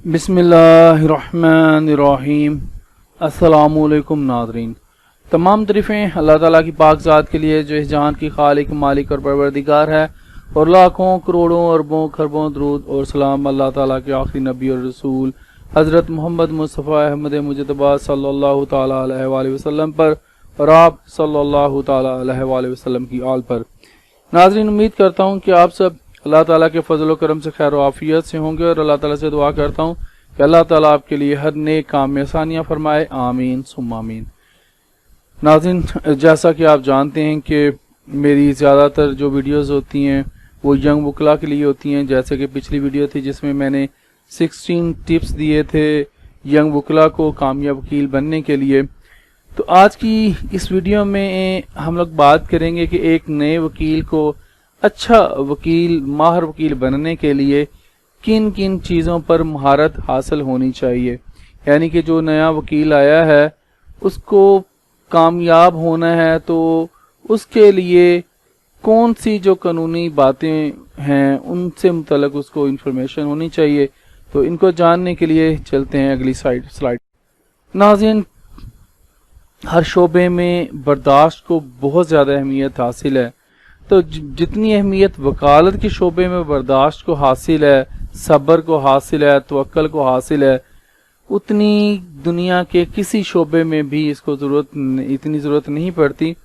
बिस्मिल्लाहिर्रहमानिर्रहीम। अस्सलामु अलैकुम नाज़रीन। तमाम तारीफ़ें अल्लाह ताला की पाक ज़ात के लिए जो इस जहान की खालिक, मालिक और परवरदिगार है, और लाखों करोड़ों अरबों खरबों दरूद और सलाम अल्लाह ताला के आखिरी नबी और रसूल हज़रत मोहम्मद मुस्तफ़ा अहमद मुजतबा सल्लल्लाहु ताला अलैहि वसल्लम पर और आप सल्लल्लाहु ताला अलैहि वसल्लम की आल पर। नाज़रीन, उम्मीद करता हूँ कि आप सब अल्लाह ताला के फजल व करम से खैर आफियत से होंगे, और अल्लाह ताला से दुआ करता हूँ कि अल्लाह ताला आपके लिए हर नेक काम में आसानियाँ फरमाए। आमीन सुम्मा आमीन। नाज़रीन, जैसा कि आप जानते हैं कि मेरी ज़्यादातर जो वीडियोस होती हैं वो यंग वकला के लिए होती हैं। जैसे कि पिछली वीडियो थी जिसमें मैंने 16 टिप्स दिए थे यंग वकला को कामयाब वकील बनने के लिए। तो आज की इस वीडियो में हम लोग बात करेंगे कि एक नए वकील को अच्छा वकील, माहिर वकील बनने के लिए किन किन चीज़ों पर महारत हासिल होनी चाहिए। यानी कि जो नया वकील आया है उसको कामयाब होना है तो उसके लिए कौन सी जो कानूनी बातें हैं उनसे मुतल्लिक उसको इन्फॉर्मेशन होनी चाहिए। तो इनको जानने के लिए चलते हैं अगली स्लाइड। नाज़रीन, हर शोबे में बर्दाश्त को बहुत ज़्यादा अहमियत हासिल है। तो जितनी अहमियत वकालत के शोबे में बर्दाश्त को हासिल है, सब्र को हासिल है, तवक्कल को हासिल है, उतनी दुनिया के किसी शोबे में भी इसको इतनी ज़रूरत नहीं पड़ती।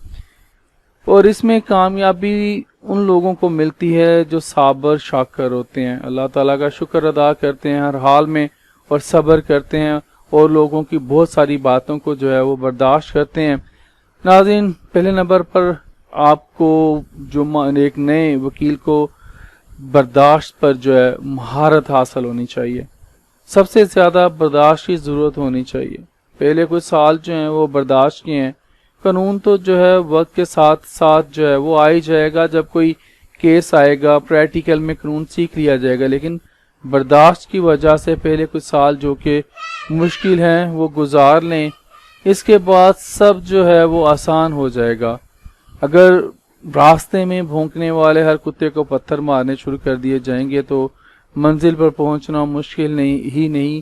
और इसमें कामयाबी उन लोगों को मिलती है जो साबर शाकर होते हैं, अल्लाह ताला का शुक्र अदा करते हैं हर हाल में और सब्र करते हैं और लोगों की बहुत सारी बातों को जो है वो बर्दाश्त करते हैं। नाज़रीन, पहले नंबर पर आपको जो एक नए वकील को बर्दाश्त पर जो है महारत हासिल होनी चाहिए। सबसे ज़्यादा बर्दाश्त की ज़रूरत होनी चाहिए। पहले कुछ साल जो हैं वो बर्दाश्त किए हैं। कानून तो जो है वक्त के साथ साथ जो है वो आ ही जाएगा। जब कोई केस आएगा प्रैक्टिकल में कानून सीख लिया जाएगा, लेकिन बर्दाश्त की वजह से पहले कुछ साल जो कि मुश्किल हैं वो गुजार लें। इसके बाद सब जो है वो आसान हो जाएगा। अगर रास्ते में भौंकने वाले हर कुत्ते को पत्थर मारने शुरू कर दिए जाएंगे तो मंजिल पर पहुंचना मुश्किल नहीं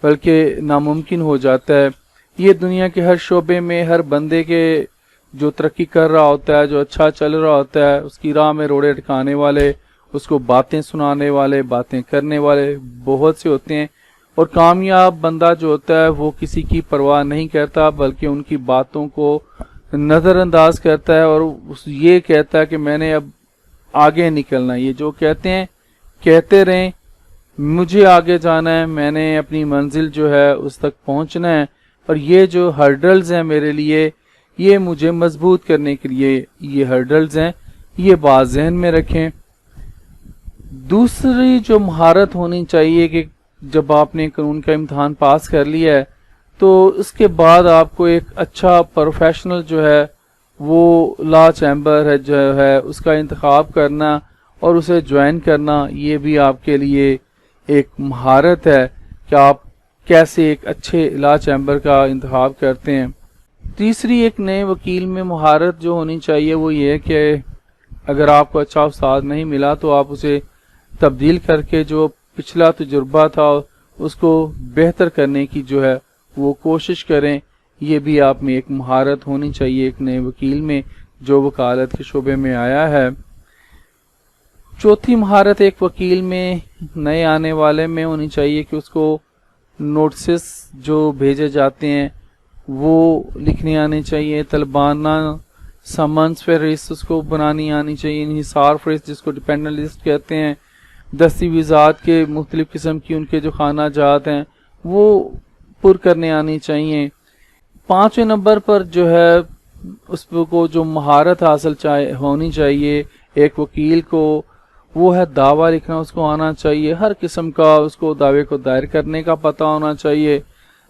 बल्कि नामुमकिन हो जाता है। ये दुनिया के हर शोबे में हर बंदे के जो तरक्की कर रहा होता है, जो अच्छा चल रहा होता है, उसकी राह में रोड़े अटकाने वाले, उसको बातें सुनाने वाले, बातें करने वाले बहुत से होते हैं। और कामयाब बंदा जो होता है वो किसी की परवाह नहीं करता बल्कि उनकी बातों को नज़रअंदाज करता है और ये कहता है कि मैंने अब आगे निकलना है। ये जो कहते हैं कहते रहें, मुझे आगे जाना है, मैंने अपनी मंजिल जो है उस तक पहुंचना है, और ये जो हर्डल्स हैं मेरे लिए, ये मुझे मजबूत करने के लिए ये हर्डल्स हैं, ये बात ज़हन में रखें। दूसरी जो महारत होनी चाहिए कि जब आपने कानून का इम्तहान पास कर लिया है तो उसके बाद आपको एक अच्छा प्रोफेशनल जो है वो लॉ चैम्बर है जो है उसका इंतखाब करना और उसे ज्वाइन करना, ये भी आपके लिए एक महारत है कि आप कैसे एक अच्छे लॉ चैम्बर का इंतखाब करते हैं। तीसरी एक नए वकील में महारत जो होनी चाहिए वो ये है कि अगर आपको अच्छा उस्ताद नहीं मिला तो आप उसे तब्दील करके जो पिछला तजुर्बा था उसको बेहतर करने की जो है वो कोशिश करें। ये भी आप में एक महारत होनी चाहिए एक नए वकील में जो वकालत के शोबे में आया है। चौथी महारत एक वकील में नए आने वाले में होनी चाहिए कि उसको नोटिस जो भेजे जाते हैं वो लिखने आने चाहिए, तलबाना समन्स फहरिस्त उसको बनानी आनी चाहिए, हिसार फहरिस्त जिसको डिपेंडेंट लिस्ट कहते हैं, दस्तावेज़ात के मुख्तलिफ किस्म की उनके जो खाना जात हैं वो पुर करने आनी चाहिए। पाँचवें नंबर पर जो है उसको जो महारत हासिल होनी चाहिए एक वकील को वो है दावा लिखना उसको आना चाहिए। हर किस्म का उसको दावे को दायर करने का पता होना चाहिए।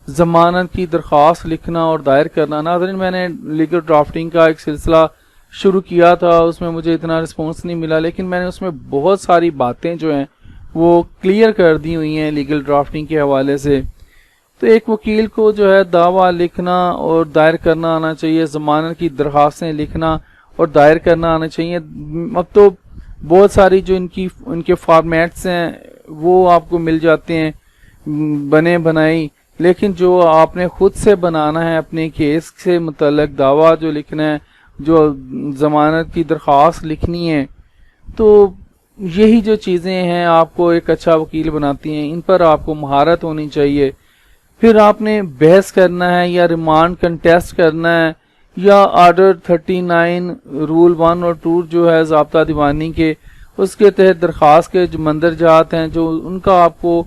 ज़मानत की दरख्वास्त लिखना और दायर करना। नाज़रीन, मैंने लीगल ड्राफ्टिंग का एक सिलसिला शुरू किया था, उसमें मुझे इतना रिस्पॉन्स नहीं मिला, लेकिन मैंने उसमें बहुत सारी बातें जो हैं वो क्लियर कर दी हुई हैं लीगल ड्राफ्टिंग के हवाले से। तो एक वकील को जो है दावा लिखना और दायर करना आना चाहिए, ज़मानत की दरख्वास्तें लिखना और दायर करना आना चाहिए। अब तो बहुत सारी जो इनके फॉर्मेट्स हैं वो आपको मिल जाते हैं। بنے بنائی، لیکن جو آپ نے خود سے بنانا ہے، اپنے کیس سے متعلق دعویٰ جو لکھنا ہے، جو ضمانت کی درخواست لکھنی ہے، تو یہی جو چیزیں ہیں آپ کو ایک اچھا وکیل بناتی ہیں. ان پر آپ کو مہارت ہونی چاہیے. پھر آپ نے بحث کرنا ہے یا ریمانڈ کنٹیسٹ کرنا ہے یا آرڈر 39 رول 1 اور 2 جو ہے ضابطہ دیوانی کے، اس کے تحت درخواست کے جو مندرجات ہیں جو ان کا آپ کو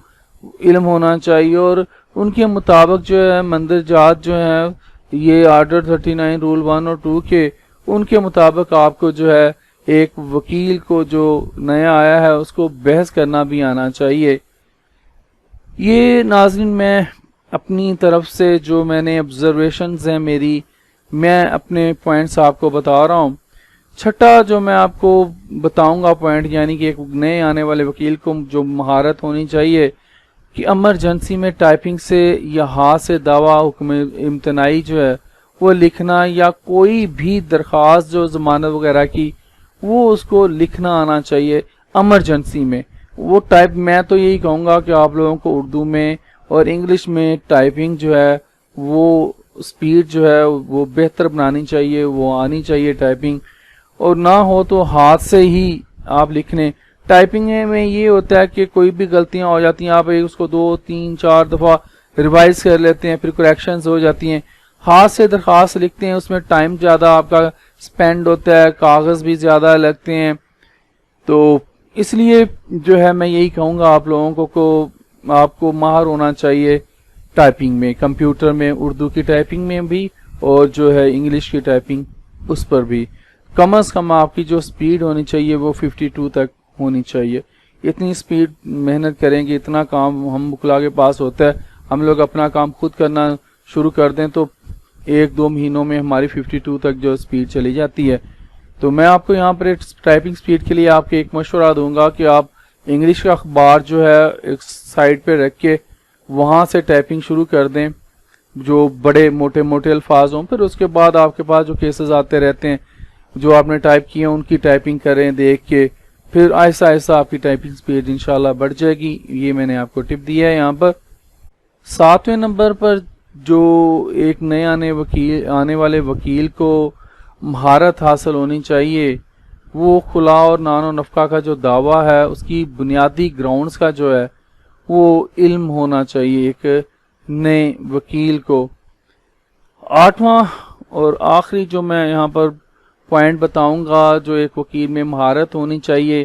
علم ہونا چاہیے، اور ان کے مطابق جو ہے مندرجات جو ہیں یہ آرڈر 39 رول 1 اور 2 کے، ان کے مطابق آپ کو جو ہے ایک وکیل کو جو نیا آیا ہے اس کو بحث کرنا بھی آنا چاہیے. یہ ناظرین میں اپنی طرف سے جو میں نے آبزرویشنز ہیں میری، میں اپنے پوائنٹس آپ کو بتا رہا ہوں. چھٹا جو میں آپ کو بتاؤں گا پوائنٹ، یعنی کہ ایک نئے آنے والے وکیل کو جو مہارت ہونی چاہیے کہ ایمرجنسی میں ٹائپنگ سے یا ہاتھ سے دعویٰ حکم امتناعی جو ہے وہ لکھنا، یا کوئی بھی درخواست جو ضمانت وغیرہ کی وہ اس کو لکھنا آنا چاہیے ایمرجنسی میں. وہ ٹائپ میں تو یہی کہوں گا کہ آپ لوگوں کو اردو میں اور انگلش میں ٹائپنگ جو ہے وہ سپیڈ جو ہے وہ بہتر بنانی چاہیے، وہ آنی چاہیے ٹائپنگ، اور نہ ہو تو ہاتھ سے ہی آپ لکھنے. ٹائپنگ میں یہ ہوتا ہے کہ کوئی بھی غلطیاں ہو جاتی ہیں، آپ اس کو 2 3 4 دفعہ ریوائز کر لیتے ہیں، پھر کریکشنز ہو جاتی ہیں. ہاتھ سے درخواست لکھتے ہیں، اس میں ٹائم زیادہ آپ کا سپینڈ ہوتا ہے، کاغذ بھی زیادہ لگتے ہیں. تو اس لیے جو ہے میں یہی کہوں گا آپ لوگوں کو آپ کو ماہر ہونا چاہیے ٹائپنگ میں، کمپیوٹر میں، اردو کی ٹائپنگ میں بھی اور جو ہے انگلش کی ٹائپنگ اس پر بھی. کم از کم آپ کی جو سپیڈ ہونی چاہیے وہ 52 تک ہونی چاہیے. اتنی سپیڈ محنت کریں گے، اتنا کام ہم وکلا کے پاس ہوتا ہے، ہم لوگ اپنا کام خود کرنا شروع کر دیں تو 1-2 مہینوں میں ہماری 52 تک جو سپیڈ چلی جاتی ہے. تو میں آپ کو یہاں پر ٹائپنگ سپیڈ کے لیے آپ کے ایک مشورہ دوں گا کہ آپ انگلش کا اخبار جو ہے ایک سائڈ پہ رکھ کے وہاں سے ٹائپنگ شروع کر دیں جو بڑے موٹے موٹے الفاظ ہوں. پھر اس کے بعد آپ کے پاس جو کیسز آتے رہتے ہیں جو آپ نے ٹائپ کیے ہیں ان کی ٹائپنگ کریں دیکھ کے، پھر آہستہ آہستہ آپ کی ٹائپنگ سپیڈ انشاءاللہ بڑھ جائے گی. یہ میں نے آپ کو ٹپ دیا ہے. یہاں پر 7ویں نمبر پر جو ایک نئے آنے والے وکیل کو مہارت حاصل ہونی چاہیے وہ خلا اور نان و نفقہ کا جو دعویٰ ہے اس کی بنیادی گراؤنڈز کا جو ہے وہ علم ہونا چاہیے ایک نئے وکیل کو. 8واں اور آخری جو میں یہاں پر پوائنٹ بتاؤں گا جو ایک وکیل میں مہارت ہونی چاہیے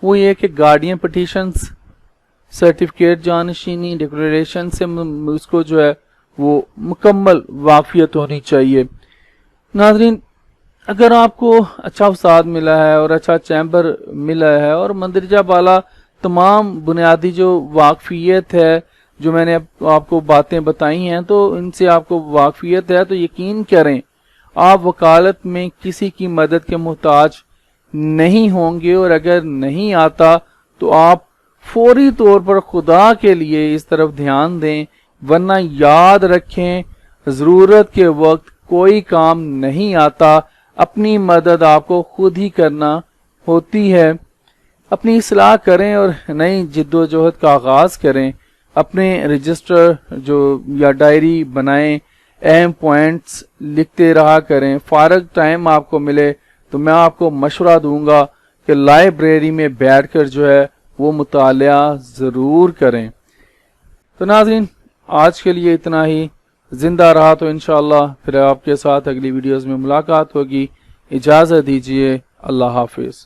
وہ یہ کہ گارڈین پٹیشنز، سرٹیفکیٹ جانشینی، ڈکلریشن سے اس کو جو ہے وہ مکمل واقفیت ہونی چاہیے. ناظرین، اگر آپ کو اچھا استاد ملا ہے اور اچھا چیمبر ملا ہے اور مندرجہ بالا تمام بنیادی جو واقفیت ہے جو میں نے آپ کو باتیں بتائی ہیں تو ان سے آپ کو واقفیت ہے، تو یقین کریں آپ وکالت میں کسی کی مدد کے محتاج نہیں ہوں گے. اور اگر نہیں آتا تو آپ فوری طور پر خدا کے لیے اس طرف دھیان دیں، ورنہ یاد رکھیں ضرورت کے وقت کوئی کام نہیں آتا. اپنی مدد آپ کو خود ہی کرنا ہوتی ہے. اپنی اصلاح کریں اور نئی جد و جہد کا آغاز کریں. اپنے رجسٹر جو یا ڈائری بنائیں، اہم پوائنٹس لکھتے رہا کریں. فارغ ٹائم آپ کو ملے تو میں آپ کو مشورہ دوں گا کہ لائبریری میں بیٹھ کر جو ہے وہ مطالعہ ضرور کریں. تو ناظرین آج کے لیے اتنا ہی. زندہ رہا تو انشاءاللہ پھر آپ کے ساتھ اگلی ویڈیوز میں ملاقات ہوگی. اجازت دیجیے. اللہ حافظ.